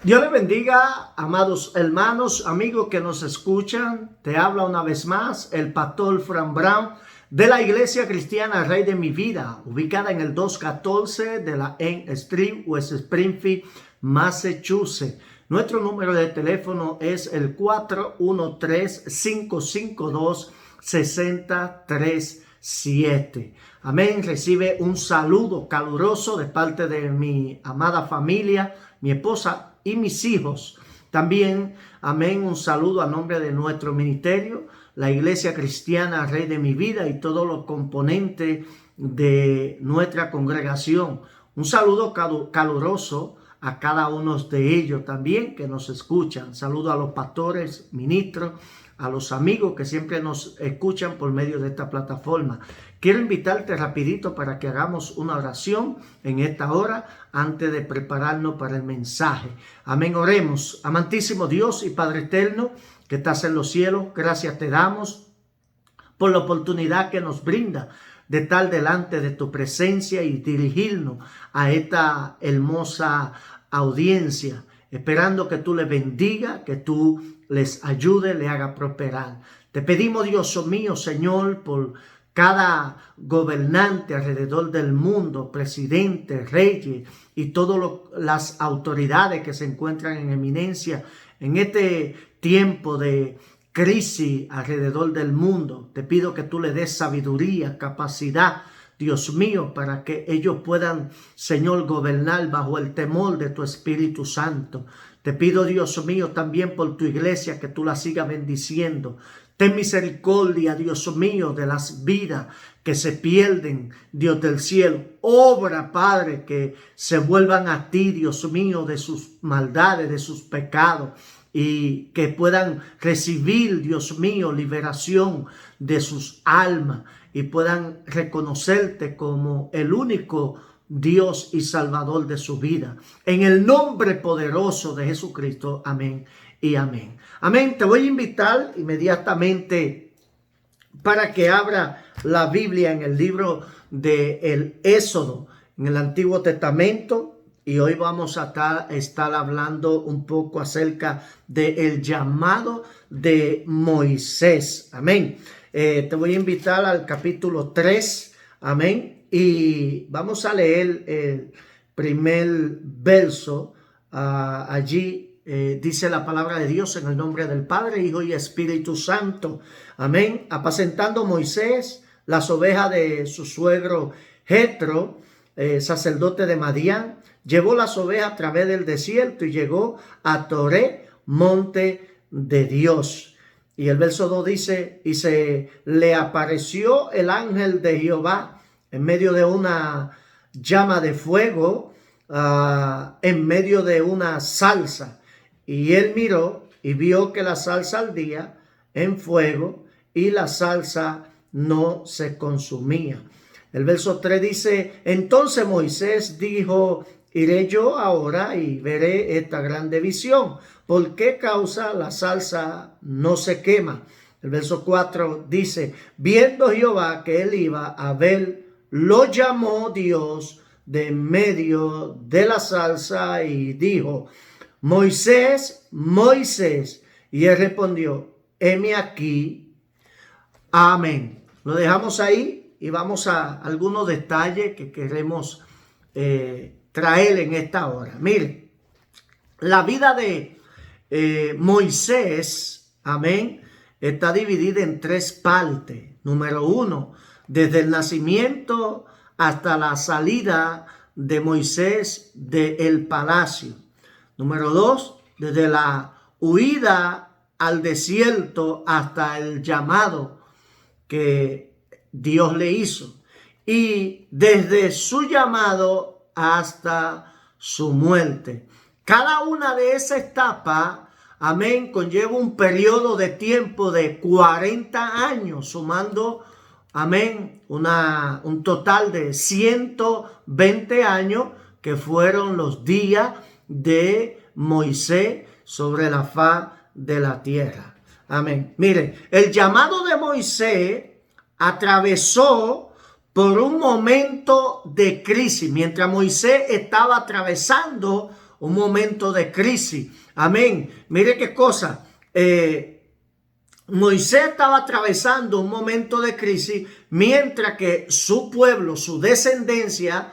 Dios le bendiga, amados hermanos, amigos que nos escuchan. Te habla una vez más el pastor Fran Brown de la Iglesia Cristiana Rey de mi Vida, ubicada en el 214 de la N Street, West Springfield, Massachusetts. Nuestro número de teléfono es el 413-552-6037. Amén. Recibe un saludo caluroso de parte de mi amada familia, mi esposa y mis hijos. También, amén, un saludo a nombre de nuestro ministerio, la Iglesia Cristiana Rey de mi Vida y todos los componentes de nuestra congregación. Un saludo caluroso a cada uno de ellos también que nos escuchan. Saludo a los pastores, ministros, a los amigos que siempre nos escuchan por medio de esta plataforma. Quiero invitarte rapidito para que hagamos una oración en esta hora antes de prepararnos para el mensaje. Amén, oremos. Amantísimo Dios y Padre eterno que estás en los cielos, gracias te damos por la oportunidad que nos brinda de estar delante de tu presencia y dirigirnos a esta hermosa audiencia, esperando que tú les bendiga, que tú les ayude, le haga prosperar. Te pedimos, Dios mío, Señor, por cada gobernante alrededor del mundo, presidente, reyes y todas las autoridades que se encuentran en eminencia en este tiempo de crisis alrededor del mundo. Te pido que tú le des sabiduría, capacidad, Dios mío, para que ellos puedan, Señor, gobernar bajo el temor de tu Espíritu Santo. Te pido, Dios mío, también por tu iglesia, que tú la sigas bendiciendo. Ten misericordia, Dios mío, de las vidas que se pierden, Dios del cielo. Obra, Padre, que se vuelvan a ti, Dios mío, de sus maldades, de sus pecados, y que puedan recibir, Dios mío, liberación de sus almas y puedan reconocerte como el único Dios y Salvador de su vida. En el nombre poderoso de Jesucristo, amén y amén. Amén. Te voy a invitar inmediatamente para que abra la Biblia en el libro del Éxodo, en el Antiguo Testamento. Y hoy vamos a estar hablando un poco acerca del llamado de Moisés. Amén. Te voy a invitar al capítulo 3. Amén. Y vamos a leer el primer verso. Allí dice la palabra de Dios en el nombre del Padre, Hijo y Espíritu Santo. Amén. Apacentando Moisés las ovejas de su suegro Jetro, sacerdote de Madián, llevó las ovejas a través del desierto y llegó a Toré, monte de Dios. Y el verso 2 dice, y se le apareció el ángel de Jehová en medio de una llama de fuego, en medio de una salsa. Y él miró y vio que la salsa ardía en fuego y la salsa no se consumía. El verso 3 dice, entonces Moisés dijo, iré yo ahora y veré esta grande visión. ¿Por qué causa la salsa no se quema? El verso 4 dice, viendo Jehová que él iba a ver, lo llamó Dios de en medio de la salsa y dijo, Moisés, Moisés. Y él respondió, heme aquí. Amén. Lo dejamos ahí y vamos a algunos detalles que queremos traer en esta hora. Miren, la vida de Moisés, amén, está dividida en tres partes. Número 1, desde el nacimiento hasta la salida de Moisés del palacio. Número 2, desde la huida al desierto hasta el llamado que Dios le hizo. Y desde su llamado hasta su muerte. Cada una de esas etapas, amén, conlleva un periodo de tiempo de 40 años, sumando, amén, un total de 120 años que fueron los días de Moisés sobre la faz de la tierra. Amén. Miren, el llamado de Moisés atravesó por un momento de crisis. Mientras Moisés estaba atravesando un momento de crisis. Amén. Mire qué cosa. Moisés estaba atravesando un momento de crisis, mientras que su pueblo, su descendencia,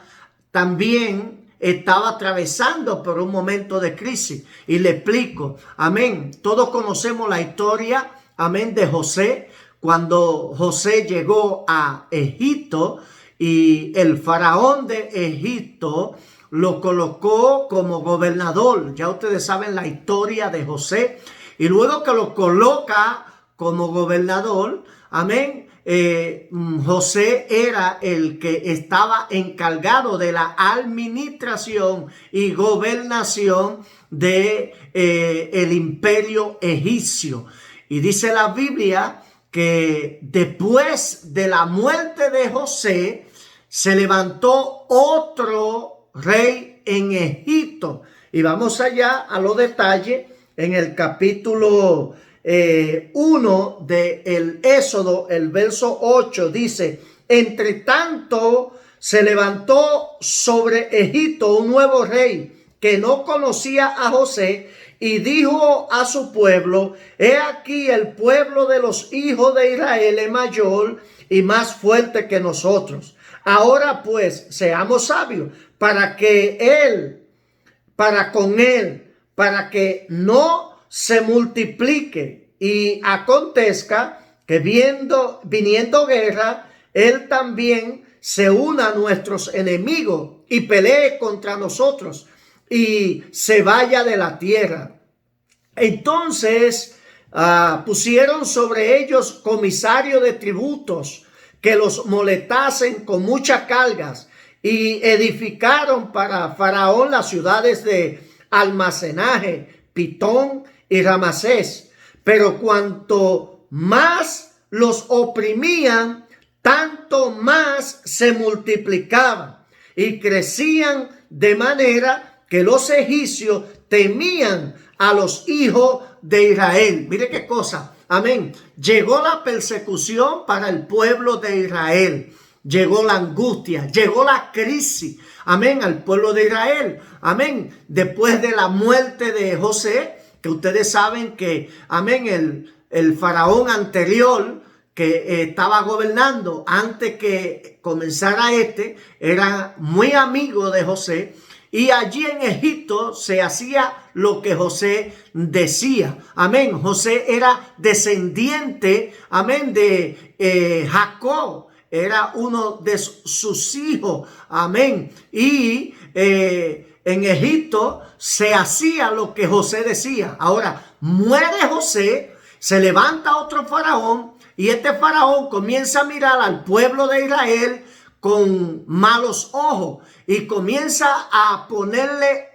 también estaba atravesando por un momento de crisis. Y le explico, amén. Todos conocemos la historia, amén, de José. Cuando José llegó a Egipto y el faraón de Egipto lo colocó como gobernador. Ya ustedes saben la historia de José. Y luego que lo coloca como gobernador, amén, José era el que estaba encargado de la administración y gobernación de el imperio egipcio. Y dice la Biblia que después de la muerte de José se levantó otro rey en Egipto. Y vamos allá a los detalles en el capítulo 1 del Éxodo, el verso 8 dice: entre tanto se levantó sobre Egipto un nuevo rey que no conocía a José y dijo a su pueblo: he aquí el pueblo de los hijos de Israel es mayor y más fuerte que nosotros. Ahora pues seamos sabios para que no se multiplique y acontezca que viniendo guerra, él también se una a nuestros enemigos y pelee contra nosotros y se vaya de la tierra. Entonces pusieron sobre ellos comisarios de tributos que los molestasen con muchas cargas y edificaron para Faraón las ciudades de almacenaje, Pitón y Ramasés. Pero cuanto más los oprimían, tanto más se multiplicaban y crecían, de manera que los egipcios temían a los hijos de Israel. Mire qué cosa. Amén. Llegó la persecución para el pueblo de Israel. Llegó la angustia, llegó la crisis, amén, al pueblo de Israel, amén. Después de la muerte de José, que ustedes saben que, amén, el faraón anterior que estaba gobernando antes que comenzara era muy amigo de José. Y allí en Egipto se hacía lo que José decía. Amén. José era descendiente, amén, de Jacob. Era uno de sus hijos. Amén. Y en Egipto se hacía lo que José decía. Ahora, muere José, se levanta otro faraón y este faraón comienza a mirar al pueblo de Israel con malos ojos y comienza a ponerle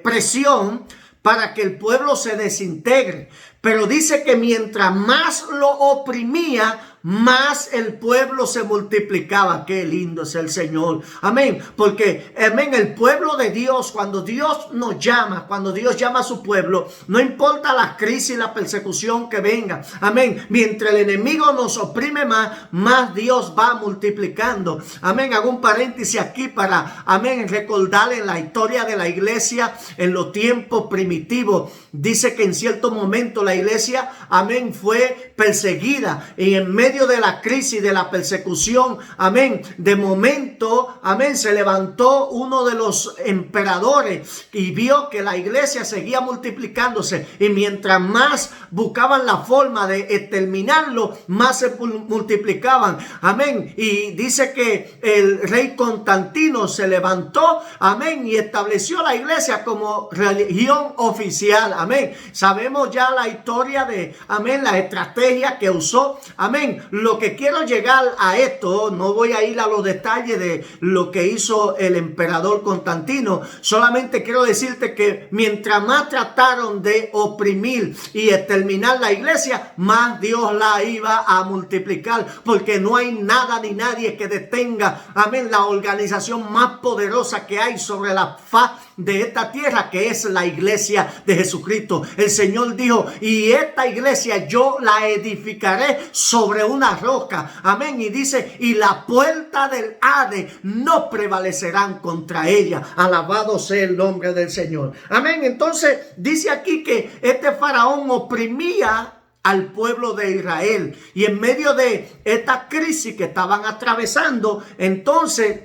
presión para que el pueblo se desintegre. Pero dice que mientras más lo oprimía, más el pueblo se multiplicaba. Qué lindo es el Señor. Amén. Porque, amén, el pueblo de Dios, cuando Dios nos llama, cuando Dios llama a su pueblo, no importa la crisis y la persecución que venga. Amén. Mientras el enemigo nos oprime más Dios va multiplicando. Amén. Hago un paréntesis aquí para, amén, recordarle la historia de la iglesia en los tiempos primitivos. Dice que en cierto momento la iglesia, amén, fue perseguida y en medio de la crisis, de la persecución, amén, de momento, amén, se levantó uno de los emperadores y vio que la iglesia seguía multiplicándose y mientras más buscaban la forma de exterminarlo, más se multiplicaban, amén. Y dice que el rey Constantino se levantó, amén, y estableció la iglesia como religión oficial, amén. Sabemos ya la historia de, amén, la estrategia que usó, amén. Lo que quiero llegar a esto, no voy a ir a los detalles de lo que hizo el emperador Constantino, solamente quiero decirte que mientras más trataron de oprimir y exterminar la iglesia, más Dios la iba a multiplicar, porque no hay nada ni nadie que detenga, amén, la organización más poderosa que hay sobre la faz de esta tierra, que es la iglesia de Jesucristo. El Señor dijo, y esta iglesia yo la edificaré sobre una roca. Amén. Y dice, y la puerta del Hades no prevalecerán contra ella. Alabado sea el nombre del Señor. Amén. Entonces dice aquí que este faraón oprimía al pueblo de Israel, y en medio de esta crisis que estaban atravesando, entonces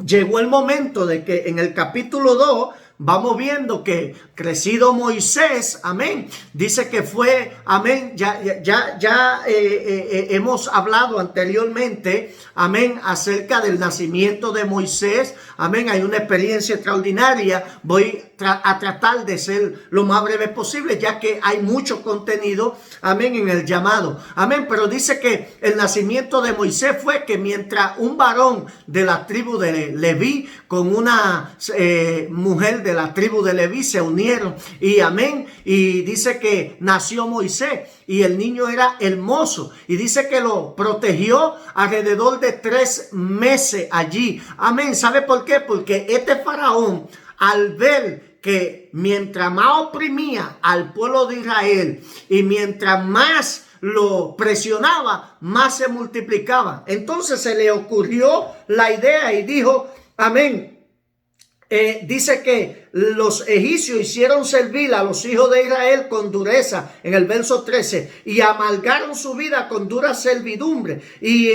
llegó el momento de que en el capítulo 2 vamos viendo que crecido Moisés, amén, dice que fue, amén, ya hemos hablado anteriormente, amén, acerca del nacimiento de Moisés, amén, hay una experiencia extraordinaria. Voy a tratar de ser lo más breve posible, ya que hay mucho contenido, amén, en el llamado, amén, pero dice que el nacimiento de Moisés fue que mientras un varón de la tribu de Leví con una mujer de la tribu de Leví se unieron, y amén, y dice que nació Moisés, y el niño era hermoso, y dice que lo protegió alrededor de 3 meses allí, amén. ¿Sabe por qué? Porque este faraón, al ver que mientras más oprimía al pueblo de Israel y mientras más lo presionaba, más se multiplicaba, entonces se le ocurrió la idea y dijo, amén, dice que los egipcios hicieron servir a los hijos de Israel con dureza, en el verso 13, y amargaron su vida con dura servidumbre, y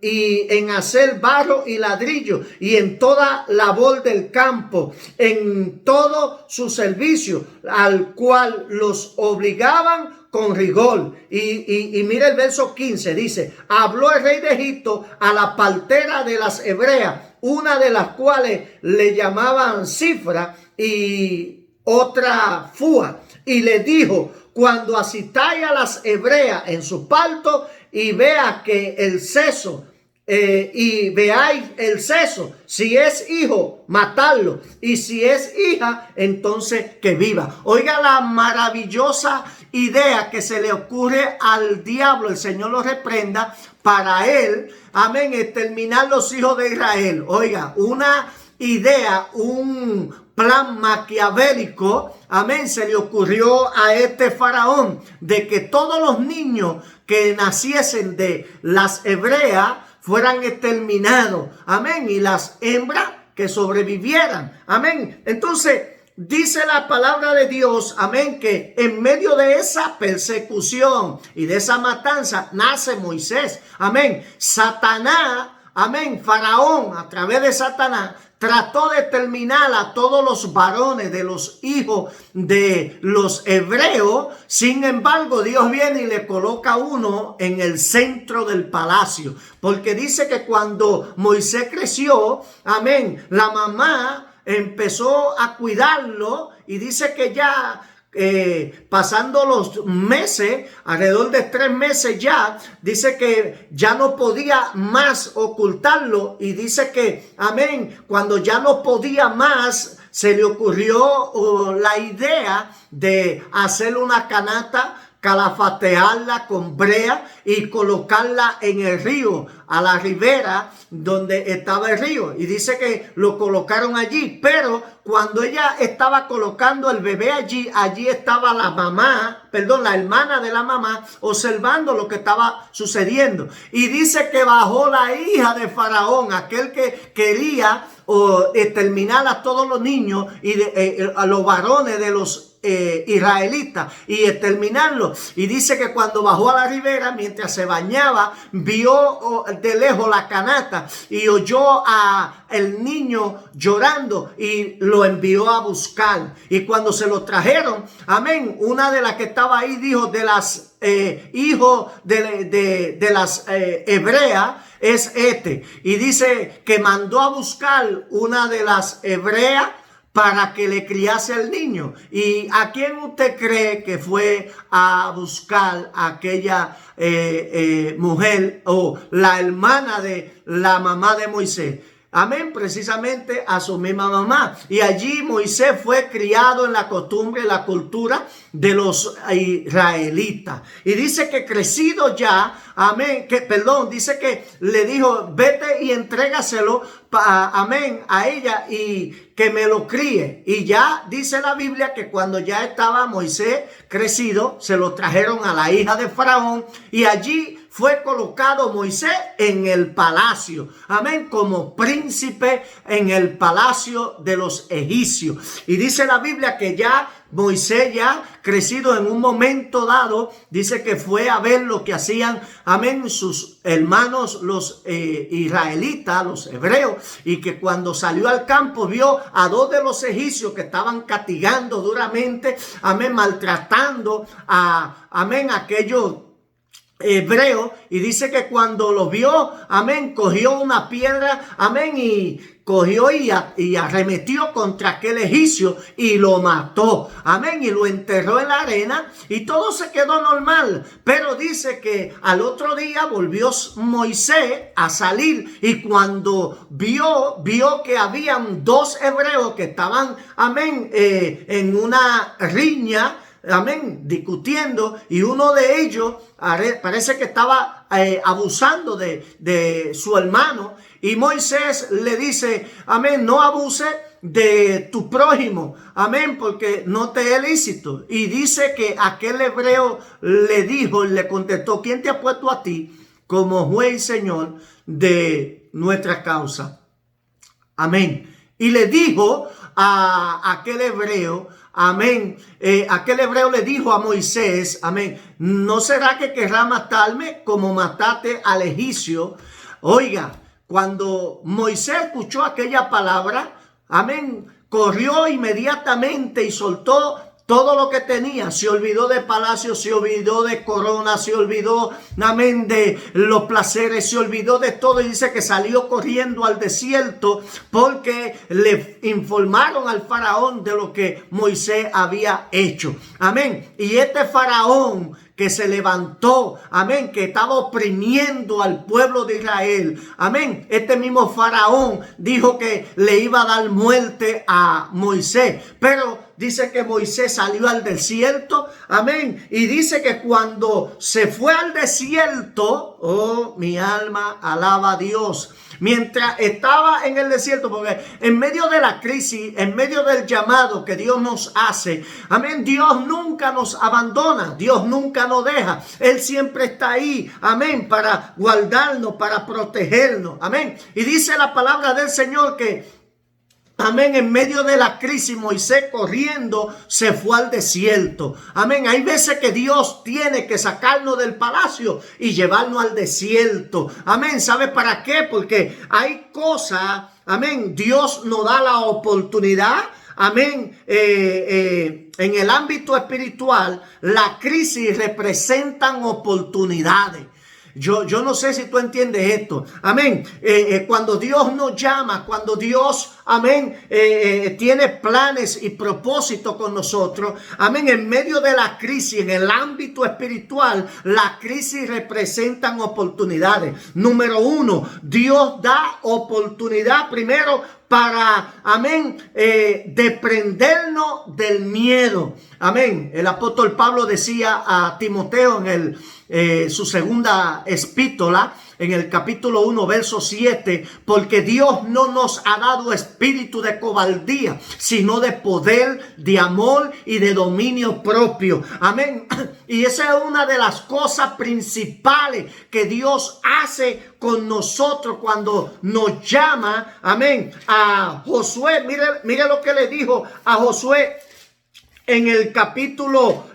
en hacer barro y ladrillo, y en toda labor del campo, en todo su servicio, al cual los obligaban con rigor. Y mira el verso 15, dice, habló el rey de Egipto a la partera de las hebreas, una de las cuales le llamaban Cifra y otra Fua, y le dijo, cuando asistáis a las hebreas en su parto y vea que el seso, y veáis el seso, si es hijo, matarlo, y si es hija, entonces que viva. Oiga la maravillosa idea que se le ocurre al diablo, el Señor lo reprenda, para él, amén, exterminar los hijos de Israel. Oiga, una idea, un plan maquiavélico, amén, se le ocurrió a este faraón, de que todos los niños que naciesen de las hebreas fueran exterminados, amén, y las hembras que sobrevivieran, amén. Entonces dice la palabra de Dios, amén, que en medio de esa persecución y de esa matanza nace Moisés, amén. Satanás, amén, faraón, a través de Satanás, trató de terminar a todos los varones de los hijos de los hebreos. Sin embargo, Dios viene y le coloca uno en el centro del palacio, porque dice que cuando Moisés creció, amén, la mamá empezó a cuidarlo, y dice que ya pasando los meses, alrededor de 3 meses ya, dice que ya no podía más ocultarlo, y dice que, amén, cuando ya no podía más, se le ocurrió la idea de hacer una canasta, calafatearla con brea y colocarla en el río, a la ribera donde estaba el río, y dice que lo colocaron allí, pero cuando ella estaba colocando el bebé allí estaba la mamá, perdón, la hermana de la mamá, observando lo que estaba sucediendo, y dice que bajó la hija de Faraón, aquel que quería exterminar a todos los niños y a los varones de los israelitas y exterminarlos, y dice que cuando bajó a la ribera, mientras se bañaba, vio de lejos la canasta y oyó a el niño llorando, y lo envió a buscar, y cuando se lo trajeron, amén, una de las que estaba ahí dijo, de las hijos de las hebreas es este, y dice que mandó a buscar una de las hebreas para que le criase al niño. ¿Y a quién usted cree que fue a buscar a aquella mujer o la hermana de la mamá de Moisés? amén, precisamente a su misma mamá. Y allí Moisés fue criado en la costumbre y la cultura de los israelitas. Y dice que crecido ya, amén, dice que le dijo, vete y entrégaselo, amén, a ella y que me lo críe. Y ya dice la Biblia que cuando ya estaba Moisés crecido, se lo trajeron a la hija de Faraón y allí fue colocado Moisés en el palacio, amén, como príncipe en el palacio de los egipcios. Y dice la Biblia que ya Moisés, ya crecido en un momento dado, dice que fue a ver lo que hacían, amén, sus hermanos los israelitas, los hebreos, y que cuando salió al campo vio a dos de los egipcios que estaban castigando duramente, amén, maltratando a, amén, aquellos hebreo, y dice que cuando lo vio, amén, cogió una piedra, amén, y cogió y arremetió contra aquel egipcio y lo mató, amén, y lo enterró en la arena y todo se quedó normal. Pero dice que al otro día volvió Moisés a salir y cuando vio que habían dos hebreos que estaban, amén, en una riña, amén, discutiendo, y uno de ellos parece que estaba abusando de su hermano, y Moisés le dice, amén, no abuse de tu prójimo, amén, porque no te es lícito. Y dice que aquel hebreo le contestó, ¿quién te ha puesto a ti como juez y señor de nuestra causa? Amén. Y le dijo a aquel hebreo, amén, aquel hebreo le dijo a Moisés, amén, ¿no será que querrá matarme como mataste al egipcio? Oiga, cuando Moisés escuchó aquella palabra, amén, corrió inmediatamente y soltó todo lo que tenía. Se olvidó de palacio, se olvidó de corona, se olvidó, amén, de los placeres, se olvidó de todo y dice que salió corriendo al desierto porque le informaron al faraón de lo que Moisés había hecho. Amén. Y este faraón que se levantó, amén, que estaba oprimiendo al pueblo de Israel, amén, este mismo faraón dijo que le iba a dar muerte a Moisés, pero dice que Moisés salió al desierto, amén, y dice que cuando se fue al desierto, oh, mi alma alaba a Dios. Mientras estaba en el desierto, porque en medio de la crisis, en medio del llamado que Dios nos hace, amén, Dios nunca nos abandona, Dios nunca nos deja, Él siempre está ahí, amén, para guardarnos, para protegernos, amén. Y dice la palabra del Señor que, amén, en medio de la crisis, Moisés corriendo se fue al desierto. Amén. Hay veces que Dios tiene que sacarnos del palacio y llevarnos al desierto. Amén. ¿Sabe para qué? Porque hay cosas, amén, Dios nos da la oportunidad. Amén. En el ámbito espiritual, la crisis representan oportunidades. Yo no sé si tú entiendes esto. Amén. Cuando Dios nos llama, cuando Dios, amén, tiene planes y propósitos con nosotros. Amén. En medio de la crisis, en el ámbito espiritual, la crisis representan oportunidades. Número uno, Dios da oportunidad primero para, amén, desprendernos del miedo. Amén. El apóstol Pablo decía a Timoteo en su segunda epístola, en el capítulo 1, verso 7, porque Dios no nos ha dado espíritu de cobardía, sino de poder, de amor y de dominio propio. Amén. Y esa es una de las cosas principales que Dios hace con nosotros cuando nos llama, amén, a Josué. Mire lo que le dijo a Josué en el capítulo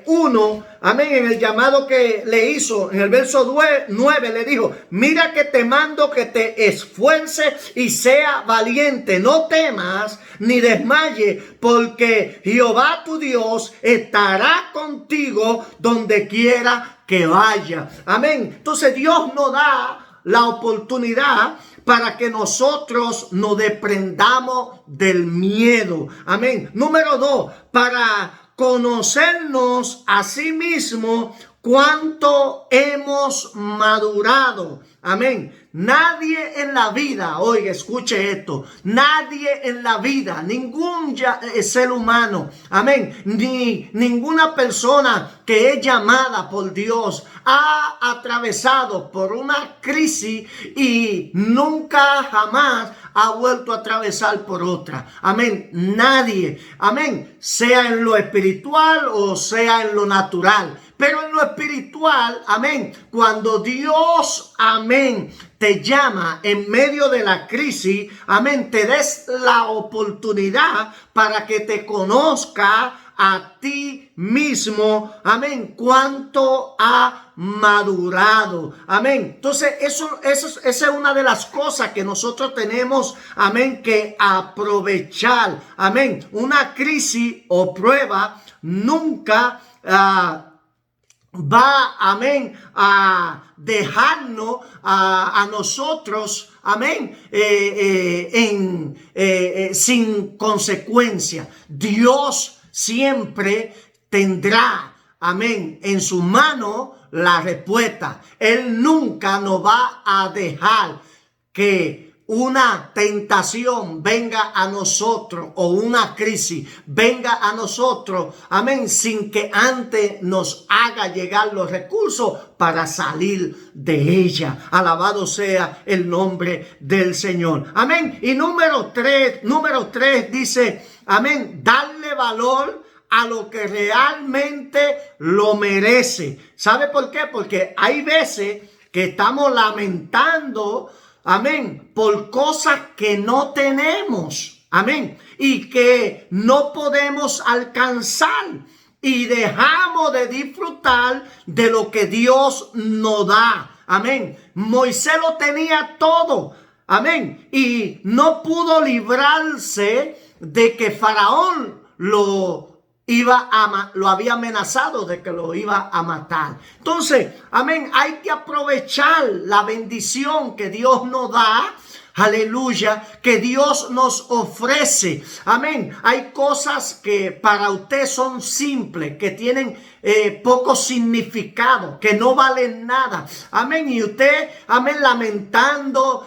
1, amén, en el llamado que le hizo, en el verso 9 le dijo, mira que te mando que te esfuerces y sea valiente, no temas ni desmayes, porque Jehová tu Dios estará contigo donde quiera que vaya. Amén. Entonces Dios nos da la oportunidad para que nosotros nos desprendamos del miedo. Amén. Número 2, para conocernos a sí mismo cuánto hemos madurado. Amén. Nadie en la vida, oiga, escuche esto, nadie en la vida, ningún ser humano, amén, ni ninguna persona que es llamada por Dios ha atravesado por una crisis y nunca jamás ha vuelto a atravesar por otra. Amén. Nadie, amén, sea en lo espiritual o sea en lo natural. Pero en lo espiritual, amén, cuando Dios, amén, te llama en medio de la crisis, amén, te des la oportunidad para que te conozca a ti mismo, amén, cuánto ha madurado, amén. Entonces esa es una de las cosas que nosotros tenemos, amén, que aprovechar, amén. Una crisis o prueba nunca va, amén, a dejarnos a nosotros, amén, sin consecuencia. Dios siempre tendrá, amén, en su mano la respuesta. Él nunca nos va a dejar que una tentación venga a nosotros o una crisis venga a nosotros, amén, sin que antes nos haga llegar los recursos para salir de ella. Alabado sea el nombre del Señor. Amén. Y número tres dice, amén, darle valor a lo que realmente lo merece. ¿Sabe por qué? Porque hay veces que estamos lamentando, amén, por cosas que no tenemos, amén, y que no podemos alcanzar, y dejamos de disfrutar de lo que Dios nos da, amén. Moisés lo tenía todo, amén, y no pudo librarse de que Faraón lo había amenazado de que lo iba a matar. Entonces, amén, hay que aprovechar la bendición que Dios nos da, aleluya, que Dios nos ofrece. Amén. Hay cosas que para usted son simples, que tienen poco significado, que no valen nada. Amén. Y usted, amén, lamentando,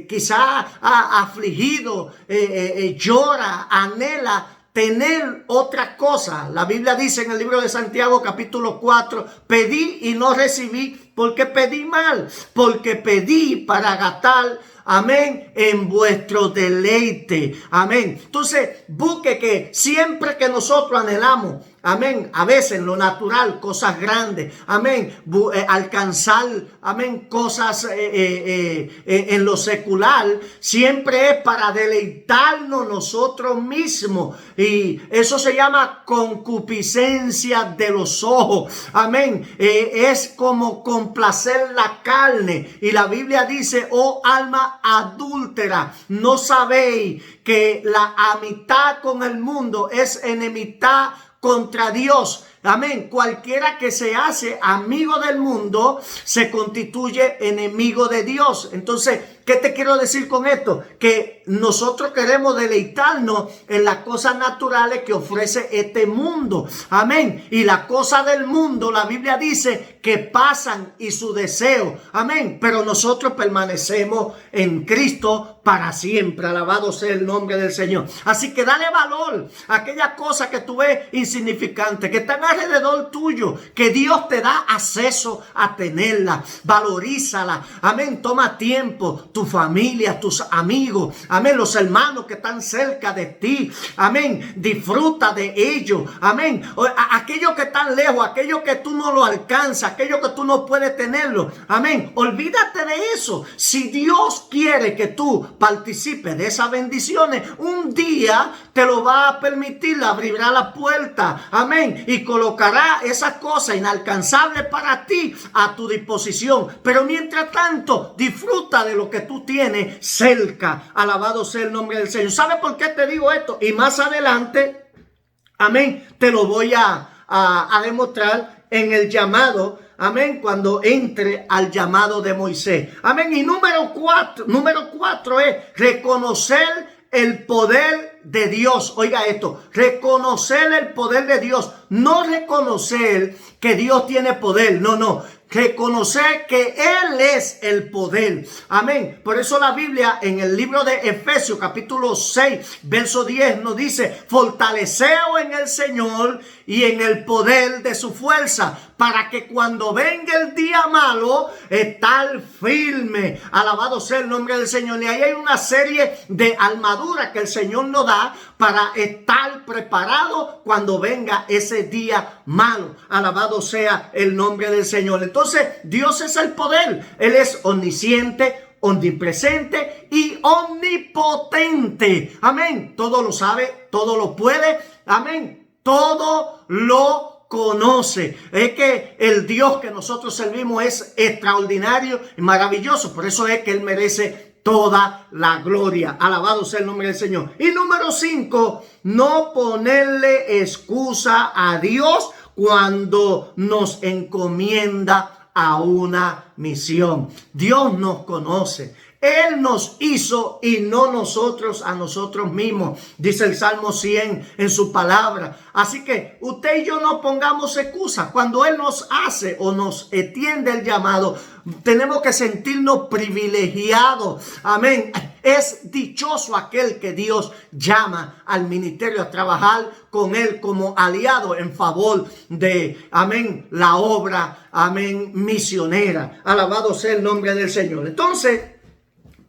quizá afligido, llora, anhela tener otra cosa. La Biblia dice en el libro de Santiago capítulo 4, pedí y no recibí porque pedí mal, porque pedí para gastar, amén, en vuestro deleite. Amén. Entonces, busque que siempre que nosotros anhelamos, amén, a veces en lo natural, cosas grandes, amén, alcanzar, amén, cosas en lo secular, siempre es para deleitarnos nosotros mismos, y eso se llama concupiscencia de los ojos, amén, es como complacer la carne, y la Biblia dice, oh alma adúltera, ¿no sabéis que la amistad con el mundo es enemistad contra Dios? Amén. Cualquiera que se hace amigo del mundo se constituye enemigo de Dios. Entonces, ¿qué te quiero decir con esto? Que nosotros queremos deleitarnos en las cosas naturales que ofrece este mundo. Amén. Y las cosas del mundo, la Biblia dice que pasan y su deseo. Amén. Pero nosotros permanecemos en Cristo para siempre. Alabado sea el nombre del Señor. Así que dale valor a aquellas cosas que tú ves insignificantes, que están alrededor tuyo, que Dios te da acceso a tenerla. Valorízala. Amén. Toma tiempo, tu familia, tus amigos, amén, los hermanos que están cerca de ti, amén, disfruta de ellos, amén, aquellos que están lejos, aquellos que tú no lo alcanzas, aquellos que tú no puedes tenerlo, amén, olvídate de eso. Si Dios quiere que tú participes de esas bendiciones, un día te lo va a permitir, abrirá la puerta, amén, y colocará esas cosas inalcanzables para ti a tu disposición. Pero mientras tanto, disfruta de lo que tú tienes cerca. Alabado sea el nombre del Señor. ¿Sabe por qué te digo esto? Y más adelante, amén, te lo voy a demostrar en el llamado, amén, cuando entre al llamado de Moisés. Amén. Y número cuatro es reconocer el poder de Dios. Oiga esto, reconocer el poder de Dios. No reconocer que Dios tiene poder. No. reconocer que Él es el poder. Amén. Por eso la Biblia en el libro de Efesios capítulo 6 verso 10 nos dice: fortaleceos en el Señor y en el poder de su fuerza, para que cuando venga el día malo, estar firme. Alabado sea el nombre del Señor. Y ahí hay una serie de armaduras que el Señor nos da para estar preparado cuando venga ese día malo. Alabado sea el nombre del Señor. Entonces, Dios es el poder. Él es omnisciente, omnipresente y omnipotente. Amén. Todo lo sabe, todo lo puede. Amén. Todo lo conoce. Es que el Dios que nosotros servimos es extraordinario y maravilloso. Por eso es que Él merece toda la gloria. Alabado sea el nombre del Señor. Y número 5, no ponerle excusa a Dios cuando nos encomienda a una misión. Dios nos conoce. Él nos hizo y no nosotros a nosotros mismos, dice el Salmo 100 en su palabra. Así que usted y yo no pongamos excusas. Cuando Él nos hace o nos extiende el llamado, tenemos que sentirnos privilegiados. Amén. Es dichoso aquel que Dios llama al ministerio a trabajar con Él como aliado en favor de, amén, la obra, amén, misionera. Alabado sea el nombre del Señor. Entonces,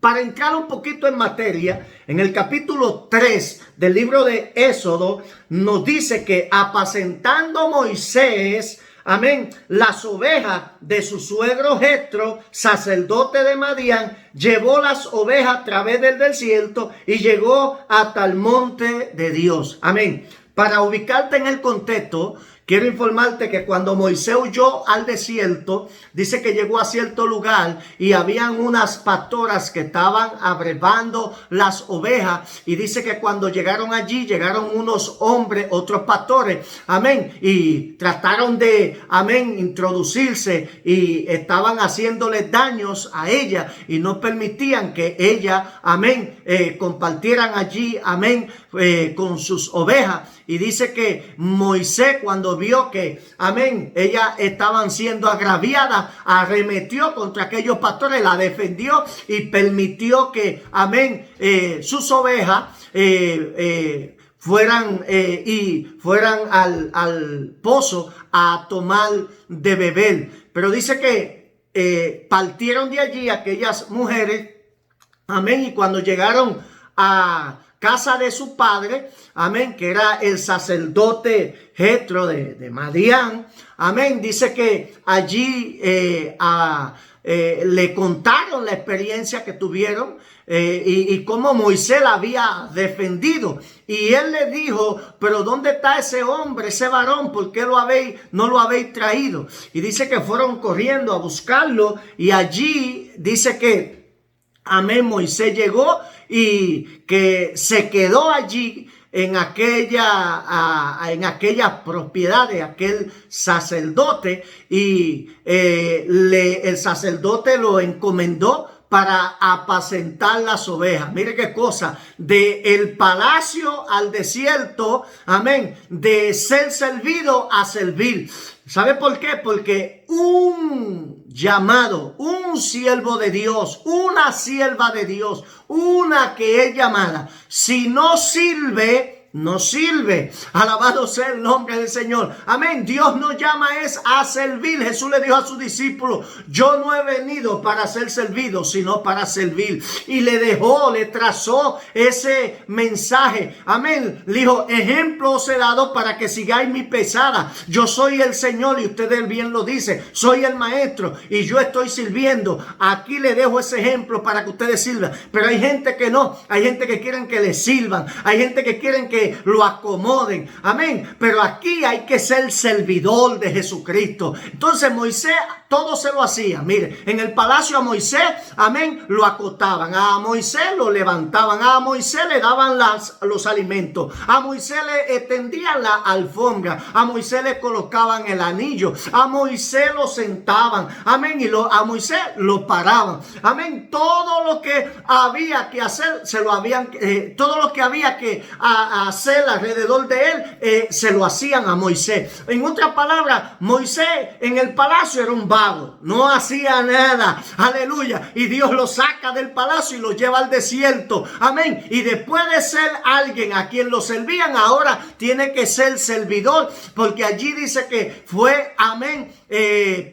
para entrar un poquito en materia, en el capítulo 3 del libro de Éxodo nos dice que apacentando Moisés, amén, las ovejas de su suegro Jetro, sacerdote de Madián, llevó las ovejas a través del desierto y llegó hasta el monte de Dios. Amén. Para ubicarte en el contexto, quiero informarte que cuando Moisés huyó al desierto, dice que llegó a cierto lugar y habían unas pastoras que estaban abrevando las ovejas, y dice que cuando llegaron allí, llegaron unos hombres, otros pastores, amén, y trataron de, amén, introducirse y estaban haciéndole daños a ella y no permitían que ella, amén, compartieran allí, amén, con sus ovejas. Y dice que Moisés, cuando vio que, amén, ellas estaban siendo agraviadas, arremetió contra aquellos pastores, la defendió y permitió que, amén, sus ovejas fueran al pozo a tomar de beber. Pero dice que partieron de allí aquellas mujeres, amén, y cuando llegaron a casa de su padre, amén, que era el sacerdote Jetro de Madián, amén, dice que allí le contaron la experiencia que tuvieron y cómo Moisés la había defendido. Y él le dijo: pero ¿dónde está ese hombre, ese varón? ¿Por qué no lo habéis traído? Y dice que fueron corriendo a buscarlo, y allí dice que, amén, Moisés llegó y que se quedó allí en aquella propiedad de aquel sacerdote, y el sacerdote lo encomendó para apacentar las ovejas. Mire qué cosa, de el palacio al desierto, amén, de ser servido a servir. ¿Sabe por qué? Porque un llamado, un siervo de Dios, una sierva de Dios, una que es llamada, si no sirve, no sirve. Alabado sea el nombre del Señor. Amén. Dios nos llama es a servir. Jesús le dijo a sus discípulos: yo no he venido para ser servido, sino para servir. Y le trazó ese mensaje. Amén. Le dijo: ejemplo os he dado para que sigáis mi pesada. Yo soy el Señor y ustedes bien lo dicen. Soy el maestro y yo estoy sirviendo. Aquí le dejo ese ejemplo para que ustedes sirvan. Pero hay gente que no. Hay gente que quieren que le sirvan. Hay gente que quieren que lo acomoden. Amén. Pero aquí hay que ser servidor de Jesucristo. Entonces Moisés todo se lo hacía. Mire, en el palacio a Moisés, amén, lo acotaban. A Moisés lo levantaban. A Moisés le daban los alimentos. A Moisés le extendían la alfombra. A Moisés le colocaban el anillo. A Moisés lo sentaban. Amén. Y a Moisés lo paraban. Amén. Todo lo que había que hacer, todo lo que había que hacer alrededor de él, se lo hacían a Moisés. En otras palabras, Moisés en el palacio era un vago. vago, no hacía nada, aleluya, y Dios lo saca del palacio y lo lleva al desierto, amén, y después de ser alguien a quien lo servían, ahora tiene que ser servidor, porque allí dice que fue, amén,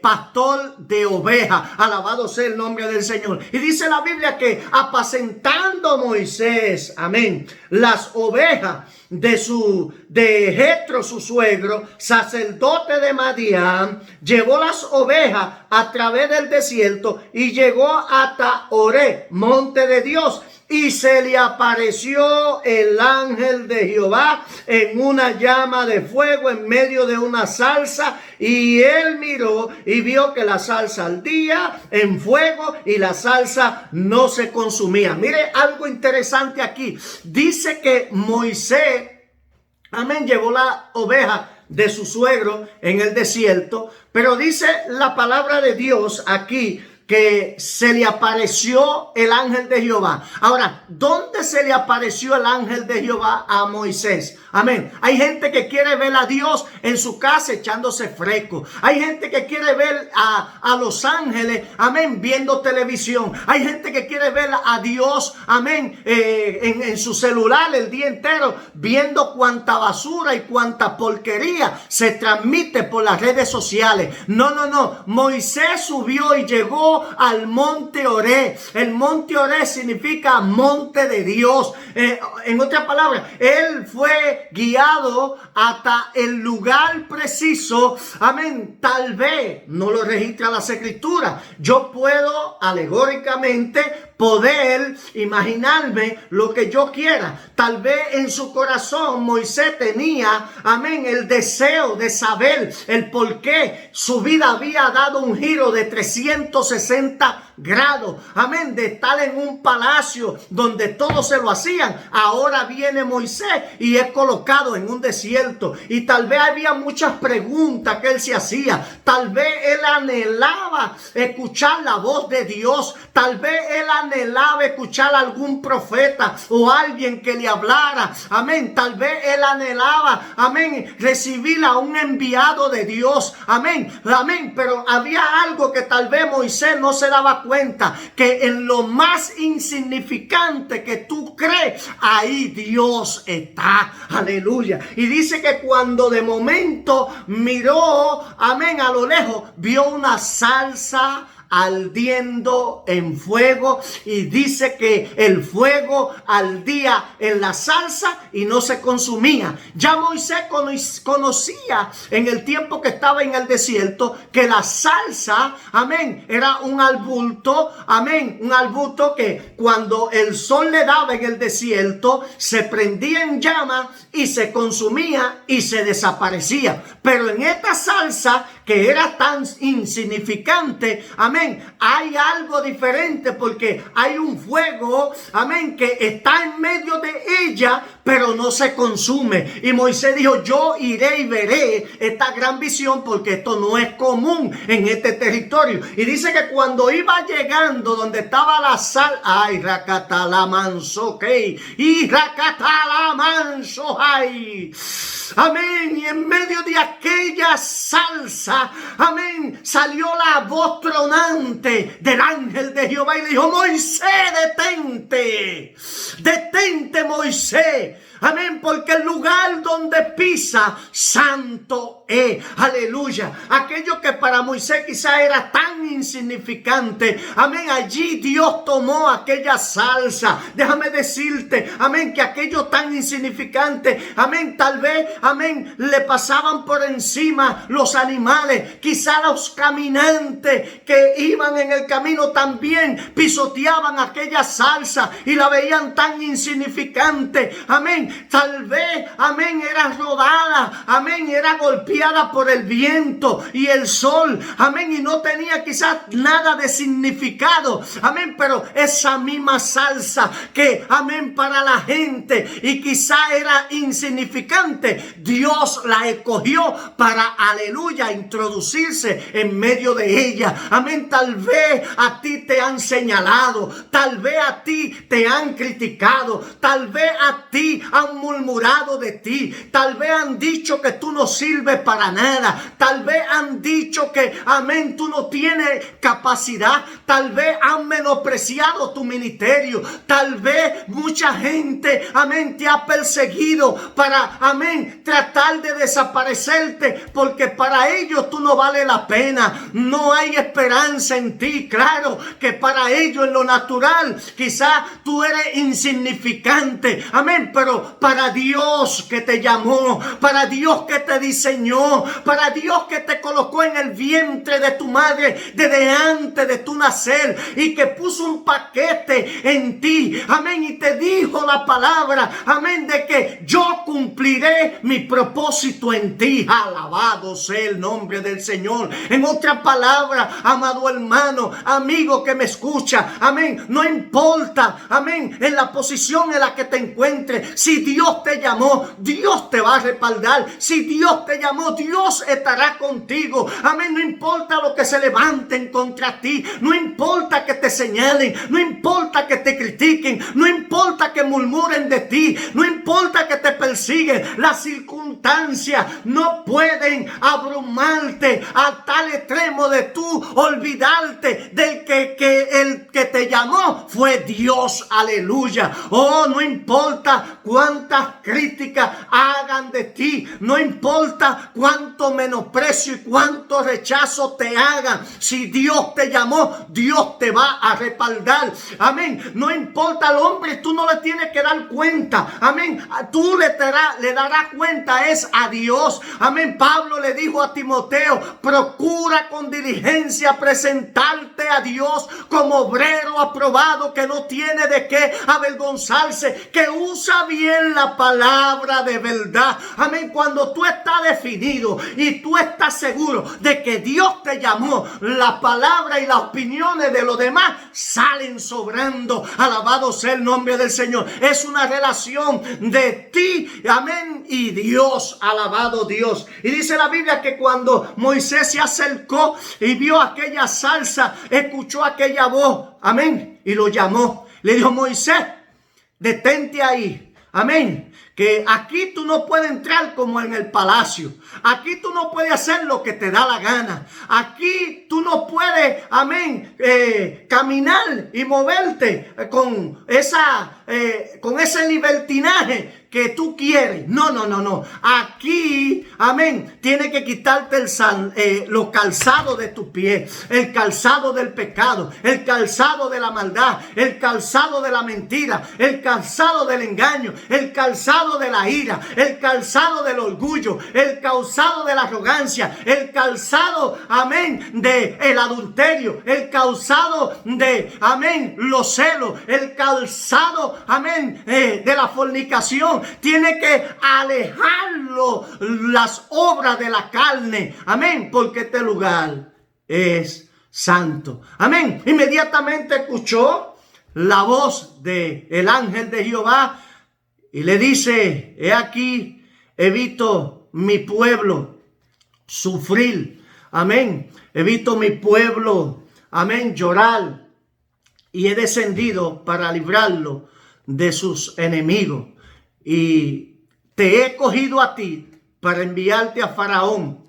pastor de ovejas, alabado sea el nombre del Señor. Y dice la Biblia que apacentando Moisés, amén, las ovejas de Jetro su suegro, sacerdote de Madián, llevó las ovejas a través del desierto y llegó hasta Oré, monte de Dios. Y se le apareció el ángel de Jehová en una llama de fuego en medio de una salsa. Y él miró y vio que la salsa ardía en fuego y la salsa no se consumía. Mire algo interesante aquí. Dice que Moisés, amén, llevó la oveja de su suegro en el desierto. Pero dice la palabra de Dios aquí que se le apareció el ángel de Jehová. Ahora, ¿dónde se le apareció el ángel de Jehová a Moisés? Amén. Hay gente que quiere ver a Dios en su casa echándose fresco. Hay gente que quiere ver a los ángeles, amén, viendo televisión. Hay gente que quiere ver a Dios, amén, en su celular el día entero, viendo cuánta basura y cuánta porquería se transmite por las redes sociales. No. Moisés subió y llegó al monte Oré. El monte Oré significa monte de Dios. En otras palabras, él fue guiado hasta el lugar preciso. Amén. Tal vez no lo registra las escrituras. Yo puedo alegóricamente poder imaginarme lo que yo quiera. Tal vez en su corazón Moisés tenía, amén, el deseo de saber el por qué su vida había dado un giro de 360 grados. Amén, de estar en un palacio donde todos se lo hacían. Ahora viene Moisés y es colocado en un desierto. Y tal vez había muchas preguntas que él se hacía. Tal vez él anhelaba escuchar la voz de Dios. Tal vez él anhelaba escuchar a algún profeta o alguien que le hablara. Amén. Tal vez él anhelaba, amén, recibir a un enviado de Dios. Amén. Amén. Pero había algo que tal vez Moisés no se daba cuenta, que en lo más insignificante que tú crees, ahí Dios está. Aleluya. Y dice que cuando de momento miró, amén, a lo lejos, vio una salsa ardiendo en fuego, y dice que el fuego ardía en la salsa y no se consumía. Ya Moisés conocía en el tiempo que estaba en el desierto que la salsa, amén, era un arbusto, amén, un arbusto que cuando el sol le daba en el desierto se prendía en llama y se consumía y se desaparecía. Pero en esta salsa que era tan insignificante, amén, hay algo diferente, porque hay un fuego, amén, que está en medio de ella, pero no se consume. Y Moisés dijo: yo iré y veré esta gran visión, porque esto no es común en este territorio. Y dice que cuando iba llegando donde estaba la sal, ay, racatala manso, y racatala manso, ay, amén, y en medio de aquella salsa, amén, salió la voz tronante del ángel de Jehová y le dijo: Moisés, detente Moisés. Amén, porque el lugar donde pisa, santo es. Aleluya. Aquello que para Moisés quizá era tan insignificante, amén, allí Dios tomó aquella salsa. Déjame decirte, amén, que aquello tan insignificante, amén, tal vez, amén, le pasaban por encima los animales. Quizá los caminantes que iban en el camino también pisoteaban aquella salsa y la veían tan insignificante. Amén. Tal vez, amén, era rodada, amén, era golpeada por el viento y el sol, amén, y no tenía quizás nada de significado, amén, pero esa misma salsa que, amén, para la gente y quizá era insignificante, Dios la escogió para, aleluya, introducirse en medio de ella. Amén. Tal vez a ti te han señalado, tal vez a ti te han criticado, tal vez a ti, han murmurado de ti. Tal vez han dicho que tú no sirves para nada. Tal vez han dicho que, amén, tú no tienes capacidad. Tal vez han menospreciado tu ministerio. Tal vez mucha gente, amén, te ha perseguido para, amén, tratar de desaparecerte, porque para ellos tú no vales la pena. No hay esperanza en ti. Claro que para ellos en lo natural quizás tú eres insignificante, amén, pero para Dios que te llamó, para Dios que te diseñó, para Dios que te colocó en el vientre de tu madre desde antes de tu nacer y que puso un paquete en ti, amén, y te dijo la palabra, amén, de que yo cumpliré mi propósito en ti. Alabado sea el nombre del Señor. En otra palabra, amado hermano, amigo que me escucha, amén, no importa, amén, en la posición en la que te encuentres, si Dios te llamó, Dios te va a respaldar. Si Dios te llamó, Dios estará contigo, amén. No importa lo que se levanten contra ti, no importa que te señalen, no importa que te critiquen, no importa que murmuren de ti, no importa que te persiguen, las circunstancias no pueden abrumarte a tal extremo de tú olvidarte del el que te llamó fue Dios. Aleluya. Oh, no importa cuántas críticas hagan de ti, no importa cuánto menosprecio y cuánto rechazo te hagan, si Dios te llamó, Dios te va a respaldar. Amén. No importa al hombre, tú no le tienes que dar cuenta. Amén. Tú le darás cuenta es a Dios. Amén. Pablo le dijo a Timoteo: procura con diligencia presentarte a Dios como obrero aprobado, que no tiene de qué avergonzarse, que usa bien la palabra de verdad. Amén. Cuando tú estás definido y tú estás seguro de que Dios te llamó, la palabra y las opiniones de los demás salen sobrando. Alabado sea el nombre del Señor. Es una relación de ti, amén, y Dios. Alabado Dios. Y dice la Biblia que cuando Moisés se acercó y vio aquella zarza, escuchó aquella voz, amén, y lo llamó. Le dijo: Moisés, detente ahí. Amén. Que aquí tú no puedes entrar como en el palacio. Aquí tú no puedes hacer lo que te da la gana. Aquí tú no puedes, amén, caminar y moverte con ese libertinaje que tú quieres. No. Aquí, amén, tienes que quitarte los calzados de tus pies, el calzado del pecado, el calzado de la maldad, el calzado de la mentira, el calzado del engaño, el calzado de la ira, el calzado del orgullo, el calzado de la arrogancia, el calzado, amén, de el adulterio, el calzado de, amén, los celos, el calzado, amén, de la fornicación. Tiene que alejarlo las obras de la carne, amén, porque este lugar es santo. Amén. Inmediatamente escuchó la voz del ángel de Jehová y le dice: he aquí, he visto mi pueblo sufrir. Amén. He visto mi pueblo, amén, llorar, y he descendido para librarlo de sus enemigos. Y te he cogido a ti para enviarte a Faraón,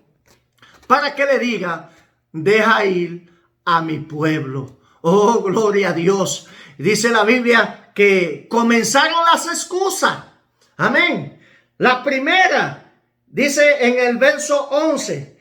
para que le diga: deja ir a mi pueblo. Oh, gloria a Dios. Dice la Biblia que comenzaron las excusas. Amén. La primera, dice en el verso 11,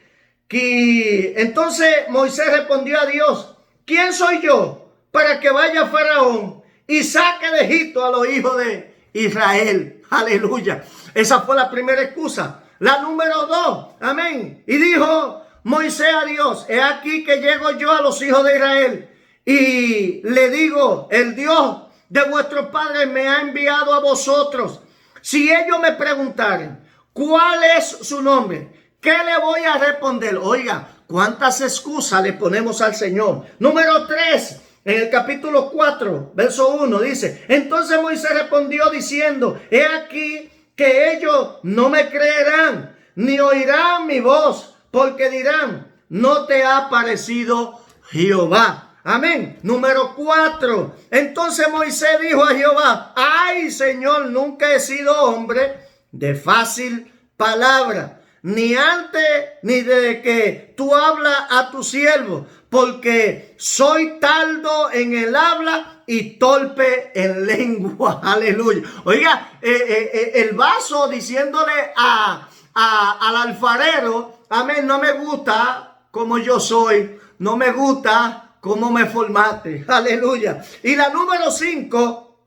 que entonces Moisés respondió a Dios: ¿quién soy yo para que vaya a Faraón y saque de Egipto a los hijos de Israel? Aleluya. Esa fue la primera excusa. La número 2, amén. Y dijo Moisés a Dios: he aquí que llego yo a los hijos de Israel y le digo: el Dios de vuestros padres me ha enviado a vosotros. Si ellos me preguntaren cuál es su nombre, ¿qué le voy a responder? Oiga, cuántas excusas le ponemos al Señor. Número 3, en el capítulo 4, verso 1, dice: entonces Moisés respondió diciendo: he aquí que ellos no me creerán, ni oirán mi voz, porque dirán: no te ha parecido Jehová. Amén. Número 4. Entonces Moisés dijo a Jehová: ay, Señor, nunca he sido hombre de fácil palabra, ni antes ni desde que tú hablas a tu siervo, porque soy tardo en el habla y torpe en lengua. Aleluya. Oiga, el vaso diciéndole al alfarero: amén, no me gusta como yo soy, no me gusta cómo me formaste. Aleluya. Y la número 5,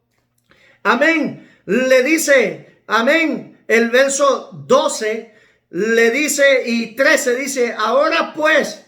amén, le dice, amén, el verso 12 le dice y 13 dice: ahora pues,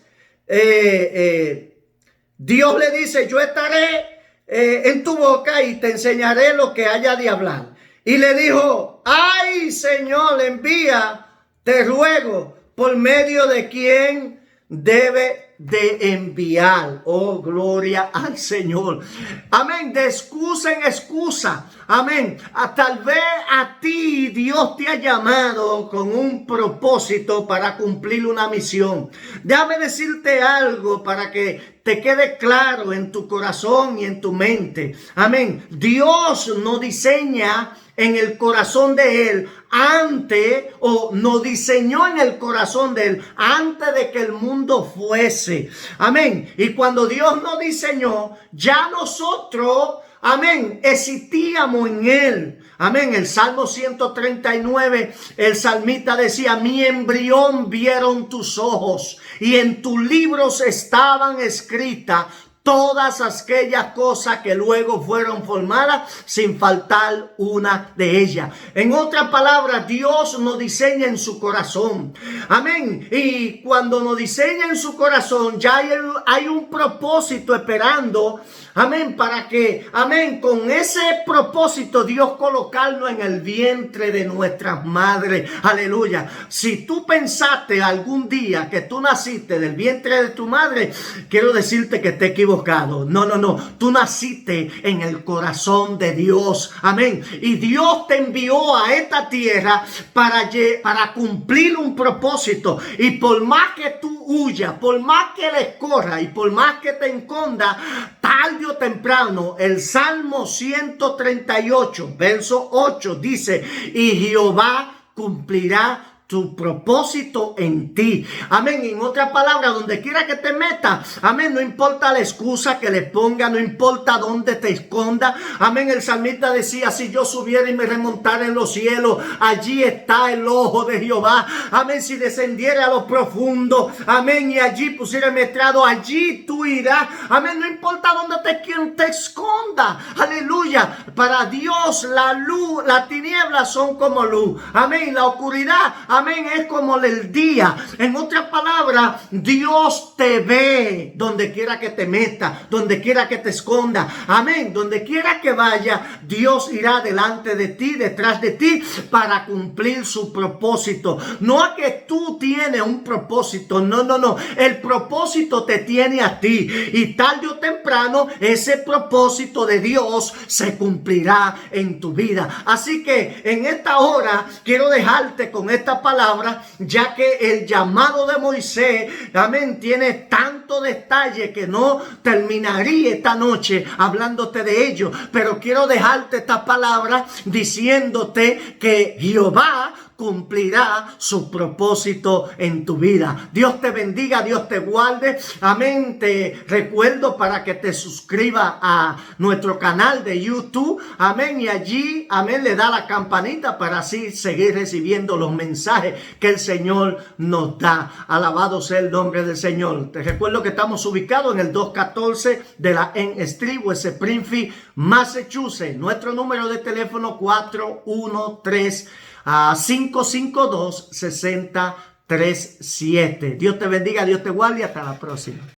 Dios le dice: yo estaré en tu boca y te enseñaré lo que haya de hablar. Y le dijo: ay, Señor, envía, te ruego, por medio de quien debe de enviar. Oh, gloria al Señor. Amén. De excusa en excusa. Amén. Tal vez a ti Dios te ha llamado con un propósito para cumplir una misión. Déjame decirte algo para que te quede claro en tu corazón y en tu mente. Amén. Dios no diseña en el corazón de Él antes, o nos diseñó en el corazón de Él antes de que el mundo fuese. Amén. Y cuando Dios nos diseñó, ya nosotros, amén, existíamos en Él. Amén. El Salmo 139, el salmista decía: mi embrión vieron tus ojos y en tus libros estaban escritas todas aquellas cosas que luego fueron formadas, sin faltar una de ellas. En otras palabras, Dios nos diseña en su corazón. Amén. Y cuando nos diseña en su corazón, ya hay un propósito esperando. Amén. Para que, amén, con ese propósito Dios colocarnos en el vientre de nuestras madres. Aleluya. Si tú pensaste algún día que tú naciste del vientre de tu madre, quiero decirte que te equivocado. No. Tú naciste en el corazón de Dios. Amén. Y Dios te envió a esta tierra para cumplir un propósito. Y por más que tú huyas, por más que les corras y por más que te escondas, tarde o temprano, el Salmo 138, verso 8 dice: y Jehová cumplirá tu propósito en ti. Amén. En otras palabras, donde quiera que te metas, amén, no importa la excusa que le ponga, no importa dónde te esconda. Amén. El salmista decía: si yo subiera y me remontara en los cielos, allí está el ojo de Jehová. Amén. Si descendiera a lo profundo, amén, y allí pusiera mi estrado, allí tú irás. Amén. No importa dónde te esconda. Aleluya. Para Dios la luz, las tinieblas son como luz. Amén. La oscuridad, amén, es como el día. En otras palabras, Dios te ve donde quiera que te meta, donde quiera que te esconda. Amén. Donde quiera que vaya, Dios irá delante de ti, detrás de ti, para cumplir su propósito. No es que tú tienes un propósito. No. El propósito te tiene a ti. Y tarde o temprano, ese propósito de Dios se cumplirá en tu vida. Así que en esta hora quiero dejarte con esta palabra, ya que el llamado de Moisés, amén, tiene tanto detalle que no terminaría esta noche hablándote de ello, pero quiero dejarte esta palabra diciéndote que Jehová cumplirá su propósito en tu vida. Dios te bendiga, Dios te guarde. Amén. Te recuerdo para que te suscribas a nuestro canal de YouTube. Amén. Y allí, amén, le da la campanita para así seguir recibiendo los mensajes que el Señor nos da. Alabado sea el nombre del Señor. Te recuerdo que estamos ubicados en el 214 de la N Street, West Springfield, Massachusetts. Nuestro número de teléfono 413-552-6037. Dios te bendiga, Dios te guarde y hasta la próxima.